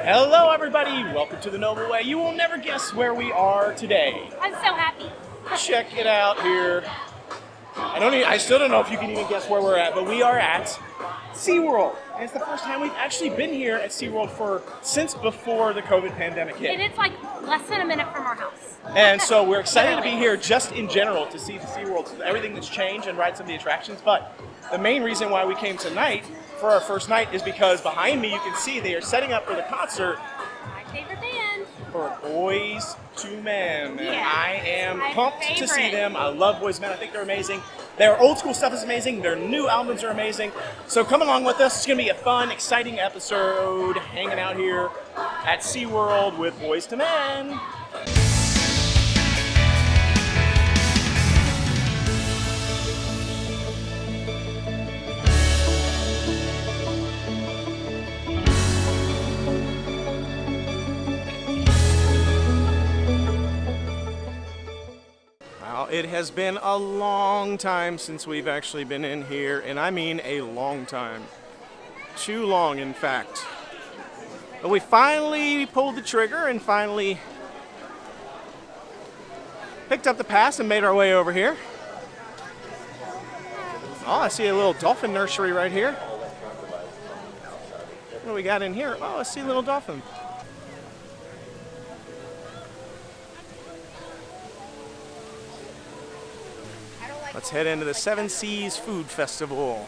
Hello everybody, welcome to the Noble Way. You will never guess where we are today. I'm so happy. Check it out here. I still don't know if you can even guess where we're at, but we are at SeaWorld. And it's the first time we've actually been here at SeaWorld since before the COVID pandemic hit. And it's like less than a minute from our house. And so we're excited to be here just in general to see the SeaWorld, everything that's changed and ride some of the attractions. But the main reason why we came tonight for our first night is because behind me you can see they are setting up for the concert. My favorite band. For Boys to Men. Yeah. I am My pumped to see favorite. them. I love Boys to Men. I think they're amazing. Their old school stuff is amazing. Their new albums are amazing. So come along with us. It's going to be a fun, exciting episode hanging out here at SeaWorld with Boys to Men. It has been a long time since we've actually been in here, and I mean a long time. Too long, in fact. But we finally pulled the trigger and finally picked up the pass and made our way over here. Oh, I see a little dolphin nursery right here. What do we got in here? Oh, I see a little dolphin. Let's head into the Seven Seas Food Festival.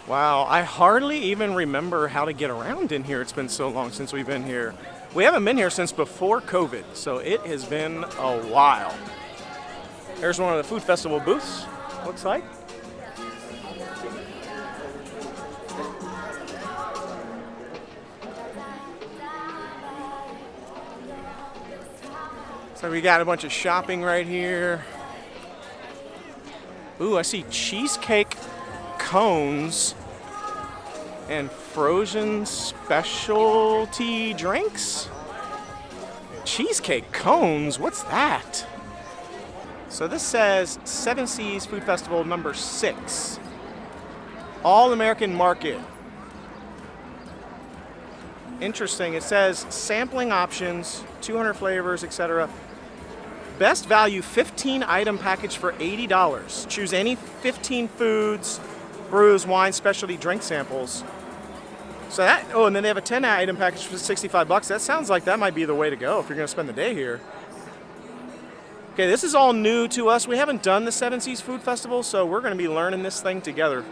Wow, I hardly even remember how to get around in here. It's been so long since we've been here. We haven't been here since before COVID, so it has been a while. There's one of the food festival booths, looks like. So we got a bunch of shopping right here. Ooh, I see cheesecake cones and frozen specialty drinks. Cheesecake cones, what's that? So this says Seven Seas Food Festival number 6. All American Market. Interesting, it says sampling options, 200 flavors, etc. Best value 15 item package for $80. Choose any 15 foods, brews, wine, specialty drink samples. So and then they have a 10 item package for $65. That sounds like that might be the way to go if you're going to spend the day here. Okay, this is all new to us. We haven't done the Seven Seas Food Festival, so we're going to be learning this thing together.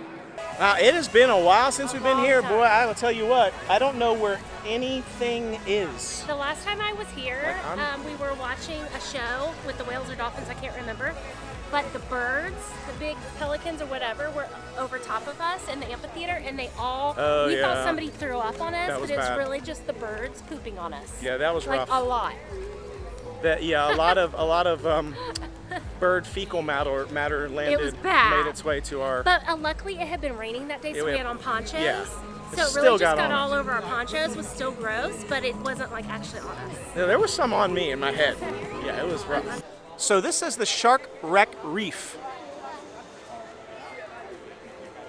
It has been a while since we've been here. Boy, I will tell you what, I don't know where anything is. The last time I was here, we were watching a show with the whales or dolphins, I can't remember. But the birds, the big pelicans or whatever, were over top of us in the amphitheater, and we thought somebody threw up on us, but it's really just the birds pooping on us. Yeah, that was rough. Like a lot. A lot of bird fecal matter landed, It was bad. made its way to our. But luckily it had been raining that day, so we had on ponchos. Yeah. So it really just got all over our ponchos. It was still gross, but it wasn't like actually on us. Yeah, there was some on me in my head. Yeah, it was rough. So this says the Shark Wreck Reef.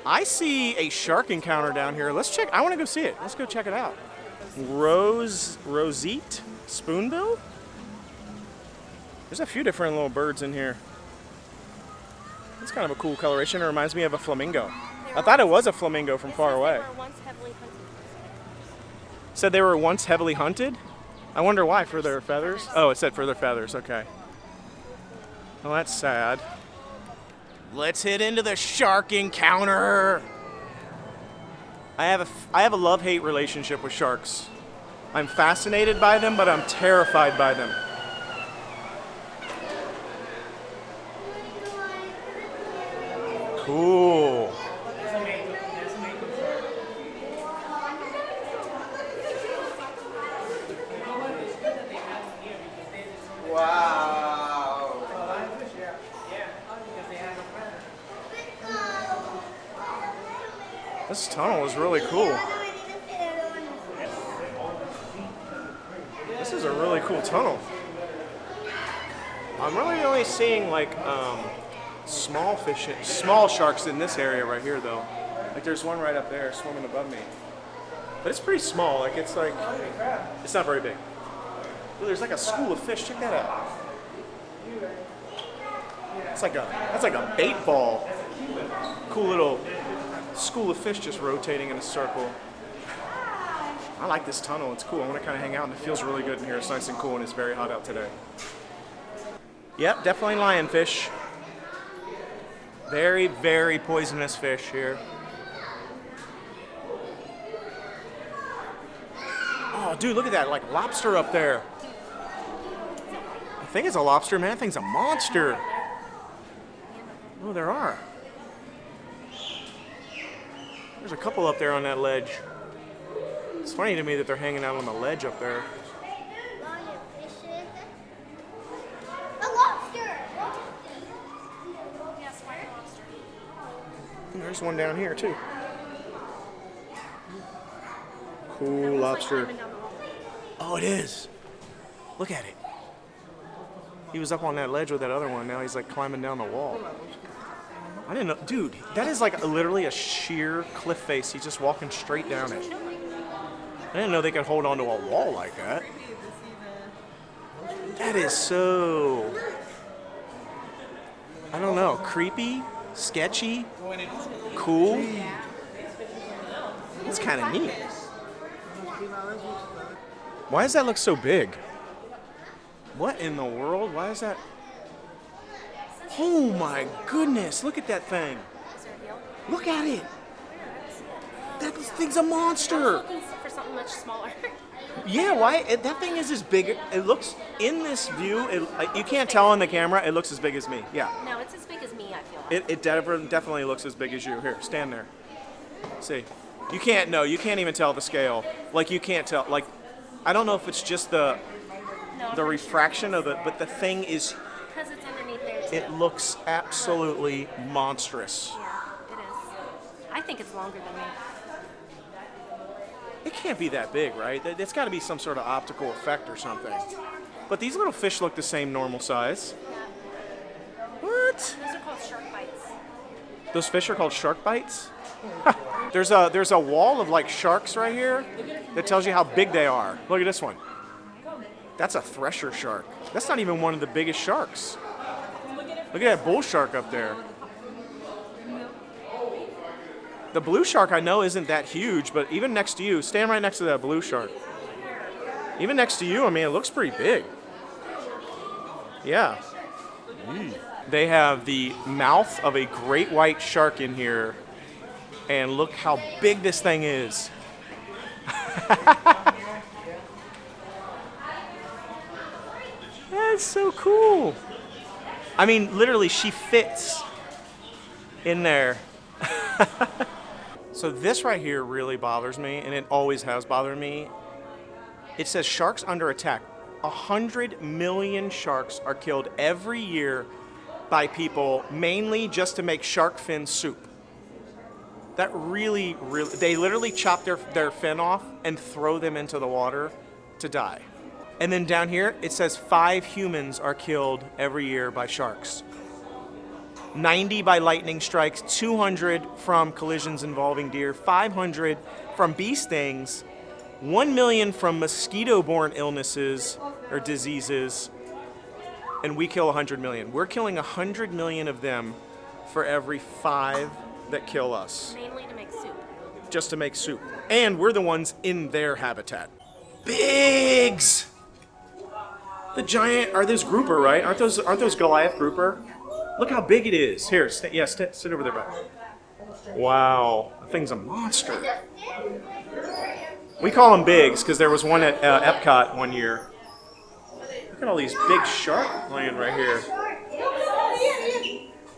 I see a shark encounter down here. Let's check. I want to go see it. Let's go check it out. Roseate spoonbill? There's a few different little birds in here. It's kind of a cool coloration. It reminds me of a flamingo. I thought it was a flamingo from far away. They were once heavily hunted. Said they were once heavily hunted? I wonder why, for their feathers? Oh, it said for their feathers, okay. Well, that's sad. Let's head into the shark encounter. I have a love-hate relationship with sharks. I'm fascinated by them, but I'm terrified by them. Cool. Wow. This tunnel is really cool. This is a really cool tunnel. I'm really only seeing like small fish, small sharks in this area right here though. Like there's one right up there swimming above me. But it's pretty small, like, it's not very big. Ooh, there's like a school of fish, check that out. That's like a bait ball. Cool little school of fish just rotating in a circle. I like this tunnel, it's cool. I want to kind of hang out and it feels really good in here. It's nice and cool and it's very hot out today. Yep, definitely lionfish. Very, very poisonous fish here. Oh, dude, look at that, like lobster up there. I think it's a lobster, man. That thing's a monster. Oh, there are. There's a couple up there on that ledge. It's funny to me that they're hanging out on the ledge up there. A lobster! And there's one down here, too. Cool lobster. Oh, it is. Look at it. He was up on that ledge with that other one. Now he's like climbing down the wall. I didn't know. Dude, that is like literally a sheer cliff face. He's just walking straight down it. I didn't know they could hold onto a wall like that. That is so... I don't know. Creepy? Sketchy? Cool? It's kind of neat. Why does that look so big? What in the world? Why is that? Oh my goodness, look at that thing. Look at it. That thing's a monster. I was looking for something much smaller. Yeah, why? That thing is as big. It looks, in this view, you can't tell on the camera, it looks as big as me. Yeah. No, it's as big as me, I feel like. It definitely looks as big as you. Here, stand there. See. You can't even tell the scale. Like, you can't tell. Like, I don't know if it's just the refraction of it, but the thing is... Because it's underneath there, too. It looks absolutely monstrous. Yeah, it is. I think it's longer than me. It can't be that big, right? It's got to be some sort of optical effect or something. But these little fish look the same normal size. What? Those are called shark bites. Those fish are called shark bites? There's a wall of like sharks right here that tells you how big they are. Look at this one. That's a thresher shark. That's not even one of the biggest sharks. Look at that bull shark up there. The blue shark I know isn't that huge, but even next to you, stand right next to that blue shark. Even next to you, I mean, it looks pretty big. Yeah. They have the mouth of a great white shark in here, and look how big this thing is. That's so cool. I mean, literally, she fits in there. So this right here really bothers me, and it always has bothered me. It says sharks under attack. 100 million sharks are killed every year by people, mainly just to make shark fin soup. That really, they literally chop their fin off and throw them into the water to die. And then down here, it says 5 humans are killed every year by sharks. 90 by lightning strikes, 200 from collisions involving deer, 500 from bee stings, 1 million from mosquito-borne illnesses or diseases, and we kill 100 million. We're killing 100 million of them for every 5 that kill us. Mainly to make soup. Just to make soup. And we're the ones in their habitat. Bigs! The giant, are those grouper, right? Aren't those Goliath grouper? Look how big it is. Here, sit over there, bud. Wow, that thing's a monster. We call them bigs because there was one at Epcot one year. Look at all these big shark laying right here.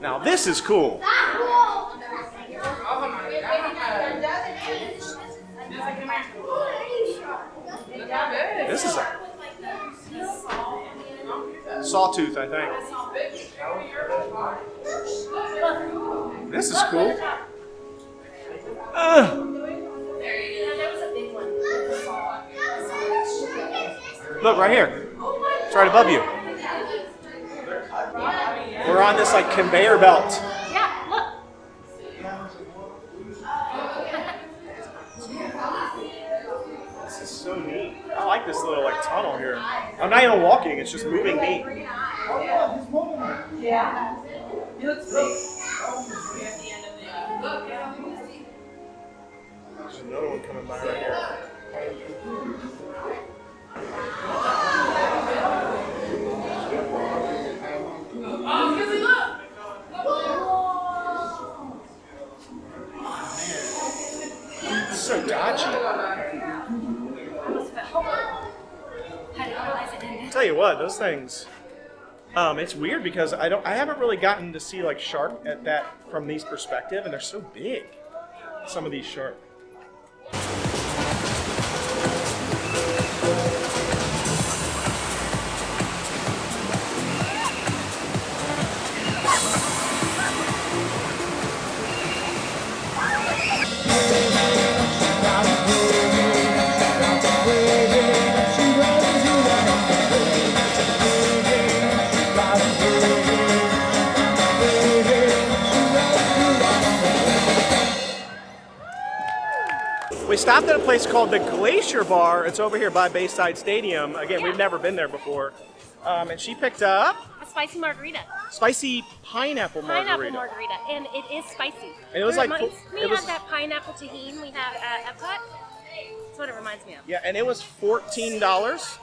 Now this is cool. This is a sawtooth, I think. This is cool. Look right here. It's right above you. we're on this like conveyor belt. Yeah, look. This is so neat. I like this little like tunnel here. I'm not even walking, it's just moving me. Yeah. He looks big. There's another one coming by right here. It's so dodgy. Tell you what, those things. It's weird because I haven't really gotten to see like shark at that from these perspective, and they're so big. Some of these shark. We stopped at a place called the Glacier Bar. It's over here by Bayside Stadium. Again, we've never been there before. And she picked up A spicy margarita. spicy pineapple margarita. Pineapple margarita, and it is spicy. And it was like reminds me it was- of that pineapple tahini we had at Epcot. That's what it reminds me of. Yeah, and it was $14,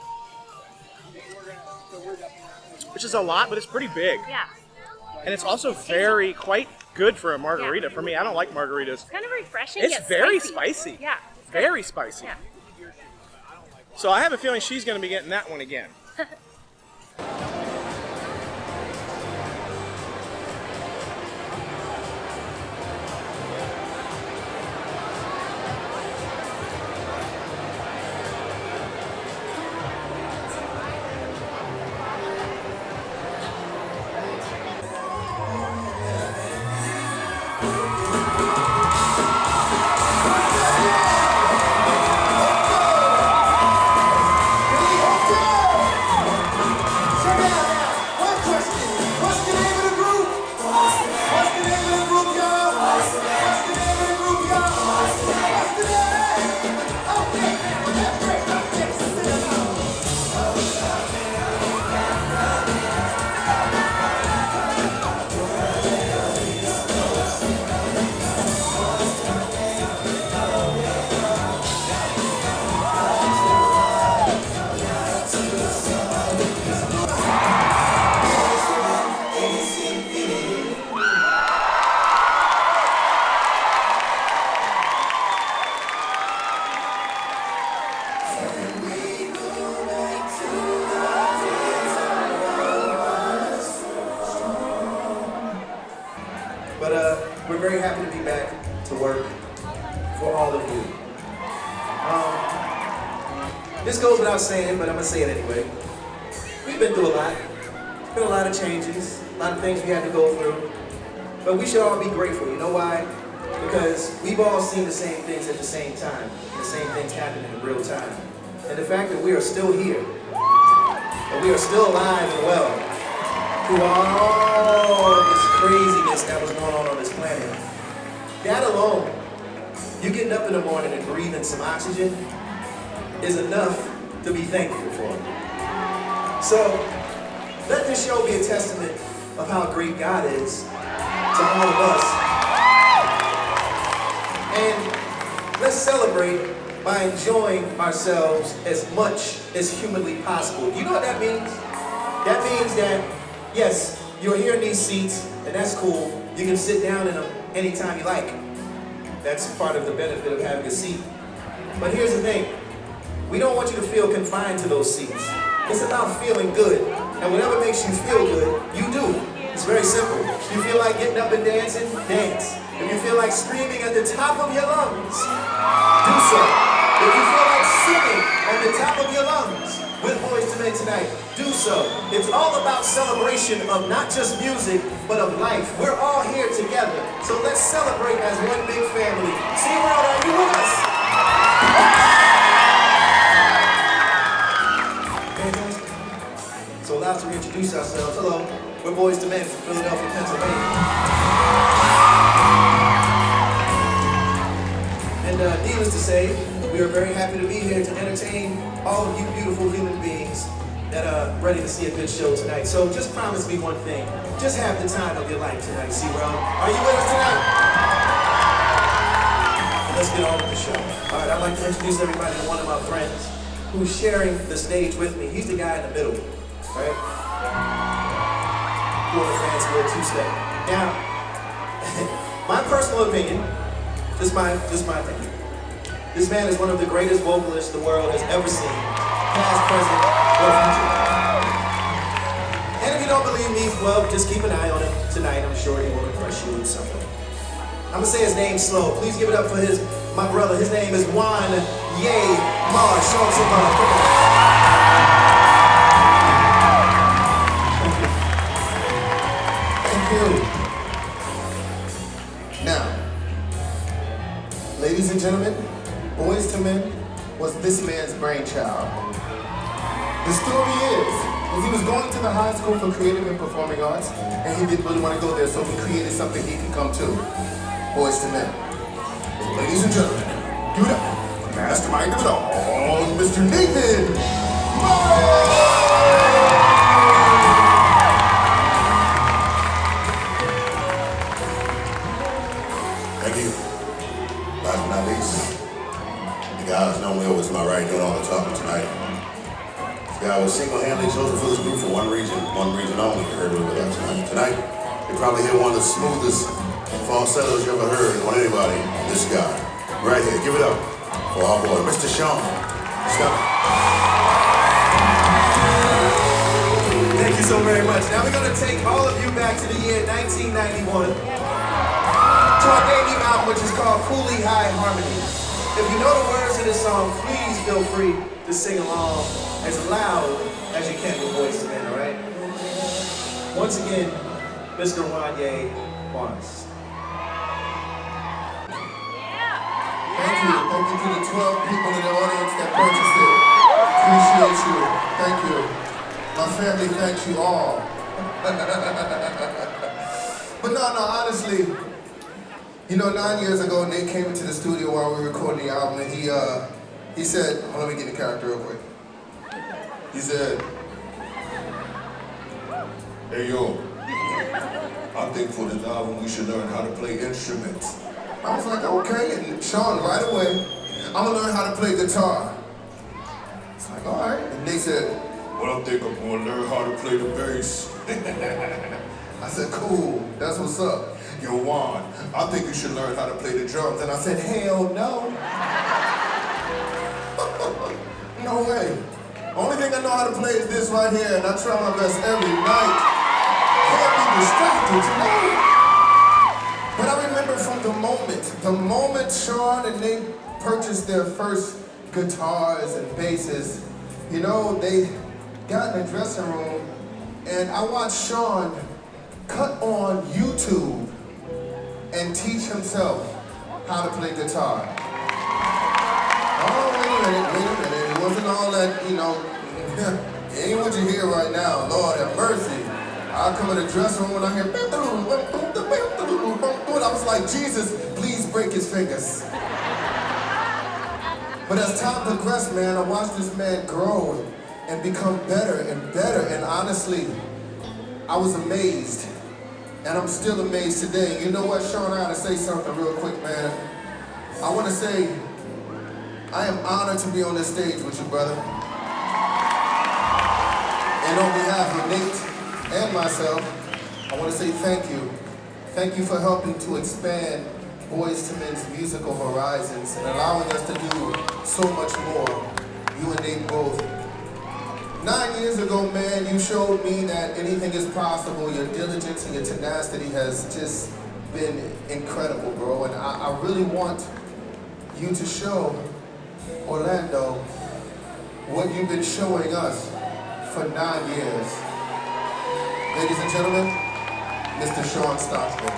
which is a lot, but it's pretty big. Yeah. And it's also quite good for a margarita. For me, I don't like margaritas. It's kind of refreshing. It's yet very spicy. spicy. Yeah. Very spicy. Yeah. So I have a feeling she's going to be getting that one again. We're very happy to be back to work for all of you. This goes without saying, but I'm gonna say it anyway. We've been through a lot. There's been a lot of changes, a lot of things we had to go through. But we should all be grateful. You know why? Because we've all seen the same things at the same time. The same things happening in real time. And the fact that we are still here, and we are still alive and well, through all this craziness that was going on this planet. That alone, you getting up in the morning and breathing some oxygen is enough to be thankful for. So, let this show be a testament of how great God is to all of us. And let's celebrate by enjoying ourselves as much as humanly possible. You know what that means? That means that, yes, you're here in these seats, and that's cool. You can sit down in them anytime you like. That's part of the benefit of having a seat. But here's the thing. We don't want you to feel confined to those seats. It's about feeling good. And whatever makes you feel good, you do. It's very simple. If you feel like getting up and dancing, dance. If you feel like screaming at the top of your lungs, do so. If you feel like singing at the top of your lungs with Boys to Men tonight, do so. It's all about celebration of not just music, but of life. We're all here together. So let's celebrate as one big family. SeaWorld, are you with us? So allow us to introduce ourselves. Hello, we're Boys to Men from Philadelphia. needless to say, we are very happy to be here to entertain all of you beautiful human beings that are ready to see a good show tonight. So just promise me one thing. Just have the time of your life tonight, SeaWorld. Are you with us tonight? Let's get on with the show. All right, I'd like to introduce everybody to one of my friends who's sharing the stage with me. He's the guy in the middle, right? Who are the fans go two-step. Now, my personal opinion, just my opinion. This man is one of the greatest vocalists the world has ever seen, past, present, or future. And if you don't believe me, well, just keep an eye on him tonight. I'm sure he will impress you with something. I'm gonna say his name slow. Please give it up for my brother. His name is Juan Ye Mars. Show him some love. Come on. Thank you. Now, ladies and gentlemen, Boys to Men was this man's brainchild. The story is he was going to the high school for creative and performing arts, and he didn't really want to go there, so he created something he could come to. Boys to Men. Ladies and gentlemen, give it up for the mastermind of it all, Mr. Nathan Miles! Thank you. Last but not least, the guys normally always to my right doing all the talking tonight. This guy was single-handedly chosen for this group for one reason only. You heard me with us tonight. Tonight, they probably hit one of the smoothest falsettos you ever heard on anybody. This guy, right here. Give it up for our boy, Mr. Sean. Stop. Thank you so very much. Now we're gonna take all of you back to the year 1991 to our debut album, which is called Cooley High Harmony. If you know the words to this song, please feel free to sing along as loud as you can with Boys to Men, all right? Once again, Mr. Wanye Mars. Thank you. Thank you to the 12 people in the audience that purchased it. Appreciate you. Thank you. My family thanks you all. But no, honestly, you know, 9 years ago, Nate came into the studio while we were recording the album, and he said, well, let me get the character real quick. He said, hey, yo, I think for this album, we should learn how to play instruments. I was like, okay, and Sean, right away, I'm gonna learn how to play guitar. It's like, all right. And Nate said, well, I think I'm gonna learn how to play the bass. I said, cool, that's what's up. Yo, Juan, I think you should learn how to play the drums. And I said, hell no. No way. Only thing I know how to play is this right here, and I try my best every night. Can't be distracted, you know? But I remember from the moment Sean and Nate purchased their first guitars and basses, you know, they got in the dressing room, and I watched Sean cut on YouTube and teach himself how to play guitar. Oh, wait a minute. It wasn't all that, you know, it ain't what you hear right now. Lord have mercy. I come in the dressing room and I hear, I was like, Jesus, please break his fingers. But as time progressed, man, I watched this man grow and become better and better. And honestly, I was amazed. And I'm still amazed today. You know what, Sean, I gotta say something real quick, man. I wanna say, I am honored to be on this stage with you, brother. And on behalf of Nate and myself, I wanna say thank you. Thank you for helping to expand Boys to Men's musical horizons and allowing us to do so much more. You and Nate both. 9 years ago, man, you showed me that anything is possible. Your diligence and your tenacity has just been incredible, bro. And I really want you to show Orlando what you've been showing us for 9 years. Ladies and gentlemen, Mr. Sean Stockton.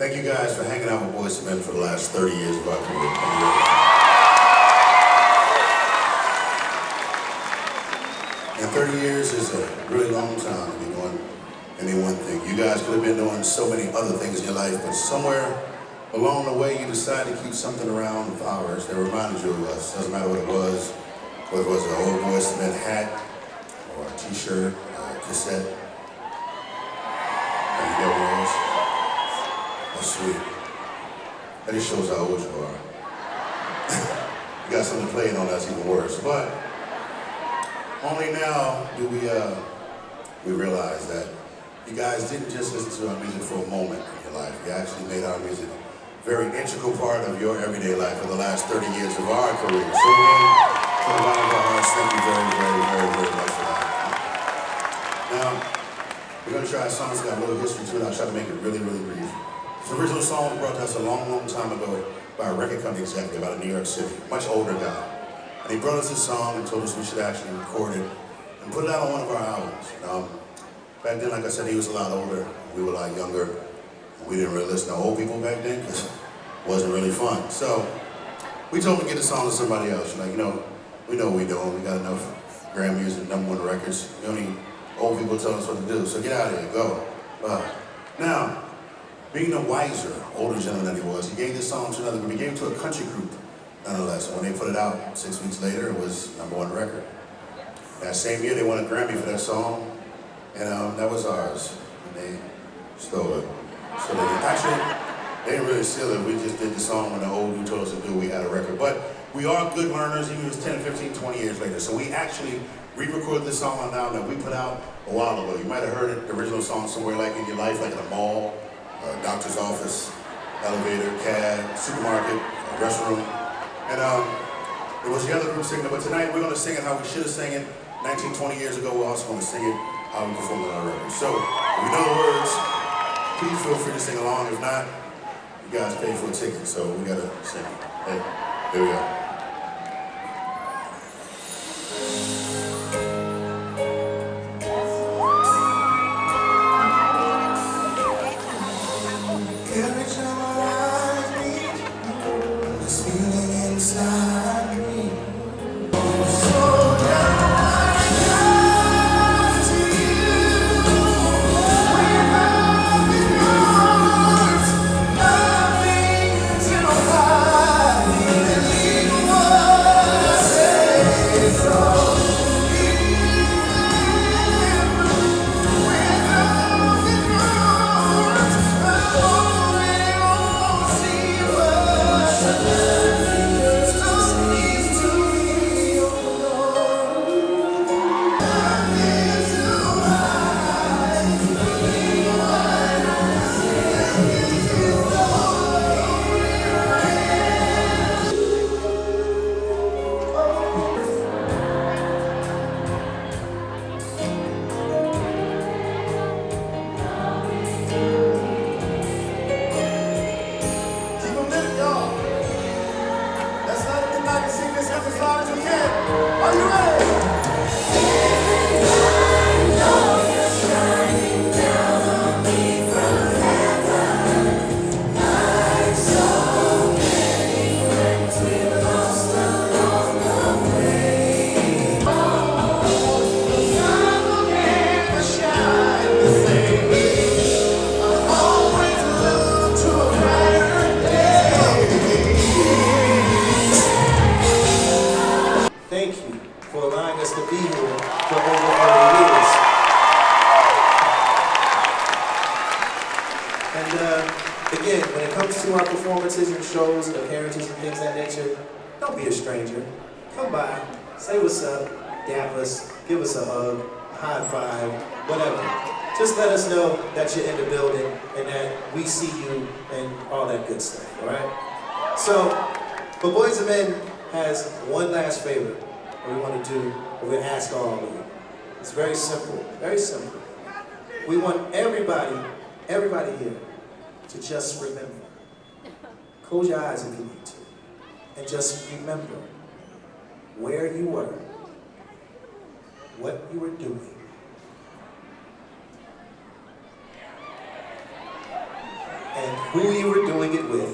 Thank you guys for hanging out with Boyz II Men for the last 30 years of our career. And 30 years is a really long time to be doing any one thing. You guys could have been doing so many other things in your life, but somewhere along the way you decided to keep something around of ours that reminded you of us. Doesn't matter what it was, whether it was an old Boyz II Men hat, or a t-shirt, or a cassette. And you know what it was? Oh, sweet. That just shows how old you are. You got something playing on that's even worse. But only now do we realize that you guys didn't just listen to our music for a moment in your life. You actually made our music a very integral part of your everyday life for the last 30 years of our career. So again, from the bottom of our hearts, thank you very, very, very, very much for that. Now, we're going to try a song that's got a little history to it. I'll try to make it really, really brief. The original song was brought to us a long, long time ago by a record company executive out of New York City, much older guy. And he brought us this song and told us we should actually record it and put it out on one of our albums. Back then, like I said, he was a lot older, we were a lot younger. We didn't really listen to old people back then because it wasn't really fun. So we told him to get the song to somebody else. Like, you know, we know what we're doing. We got enough Grammys and #1 records. We don't need old people telling us what to do. So get out of here, go. Now, being the wiser, older gentleman that he was, he gave this song to another group. He gave it to a country group, nonetheless. And when they put it out 6 weeks later, it was #1 record. That same year, they won a Grammy for that song, and that was ours. And they stole it. So they didn't really steal it. We just did the song when the old dude told us to do. We had a record. But we are good learners, even if it's 10, 15, 20 years later. So we actually re-recorded this song on an album that we put out a while ago. You might have heard it, the original song somewhere like in your life, like in a mall, doctor's office, elevator, cab, supermarket, restroom. And it was the other group singing it. But tonight we're going to sing it how we should have sang it 19, 20 years ago. We're also going to sing it how we performed it on our record. So if you know the words, please feel free to sing along. If not, you guys paid for a ticket, so we gotta sing. Hey, here we go. Every time our eyes meet, this feeling inside me. So Thank you for allowing us to be here for over 30 years. And again, when it comes to our performances and shows and appearances and things of that nature, don't be a stranger. Come by, say what's up, dap us, give us a hug, high five, whatever. Just let us know that you're in the building and that we see you and all that good stuff, all right? So, but Boyz II Men has one last favor that we want to do, and we ask all of you. It's very simple, very simple. We want everybody here to just remember. Close your eyes if you need to. And just remember where you were, what you were doing, and who you were doing it with.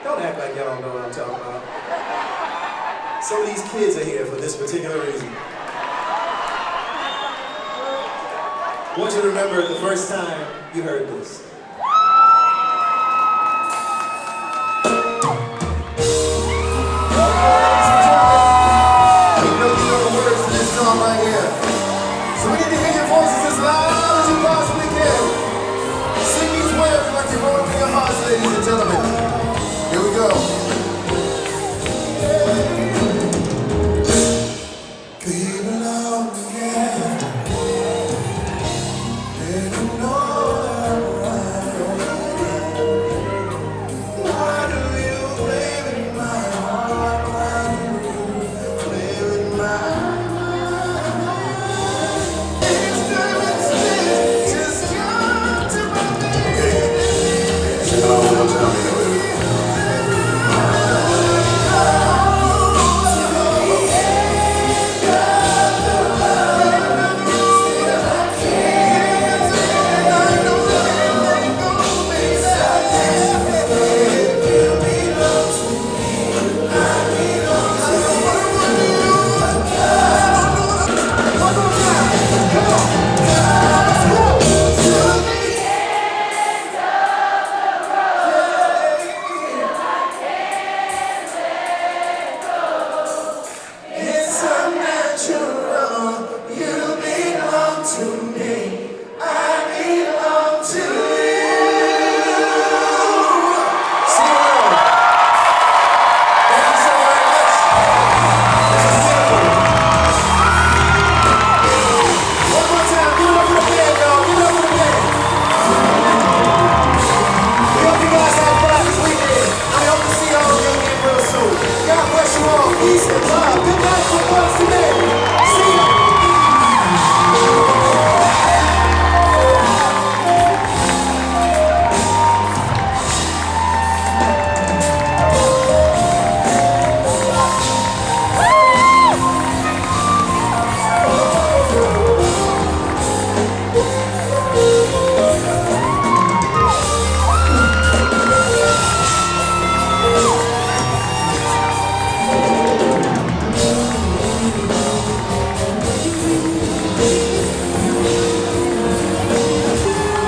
Don't act like y'all don't know what I'm talking about. Some of these kids are here for this particular reason. I want you to remember the first time you heard this. You know the words to this song right here. So we need to hear your voices as loud as you possibly can. Sing these words like you wrote them in your hearts, ladies and gentlemen. Here we go. People love me, yeah. And you know I'm right. Why do you play with my heart? Why do you play with my mind? Each time it's lit, just come to my baby. Sing along one more time, baby. It's unnatural. You belong to me. I belong to you. SeaWorld. Thank you so very much. This is beautiful. One more time. Give it up for the band, y'all. Give it up for the band. We hope you guys had fun this weekend. I hope to see all of you again real soon. God bless you all. Peace and love. Good night for once today. See ya.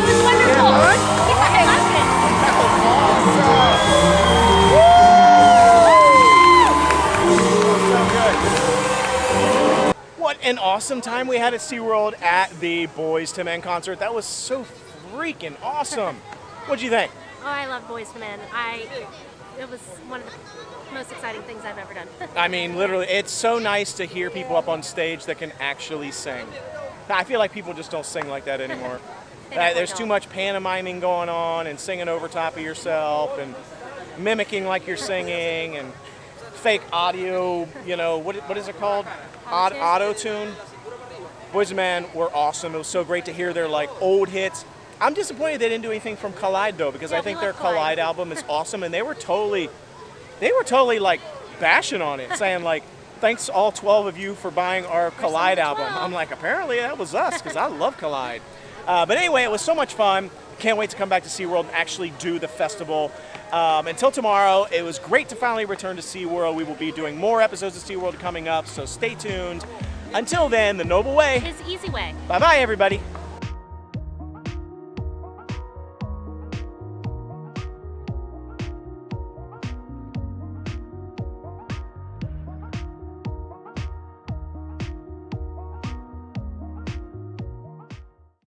It was wonderful. Yeah, I loved it. What an awesome time we had at SeaWorld at the Boys to Men concert. That was so freaking awesome. What'd you think? Oh, I love Boys to Men. It was one of the most exciting things I've ever done. I mean, literally, it's so nice to hear people up on stage that can actually sing. I feel like people just don't sing like that anymore. There's too much pantomiming going on and singing over top of yourself and mimicking like you're singing and fake audio, you know, what is it called? Auto-tune. Boys and Men were awesome. It was so great to hear their like old hits. I'm disappointed they didn't do anything from Collide though, because I think their Collide album is awesome, and they were totally like bashing on it, saying like, thanks all 12 of you for buying our Collide album. I'm like, apparently that was us, because I love Collide. But anyway, it was so much fun. Can't wait to come back to SeaWorld and actually do the festival. Until tomorrow, it was great to finally return to SeaWorld. We will be doing more episodes of SeaWorld coming up, so stay tuned. Until then, the Noble Way His easy way. Bye-bye, everybody.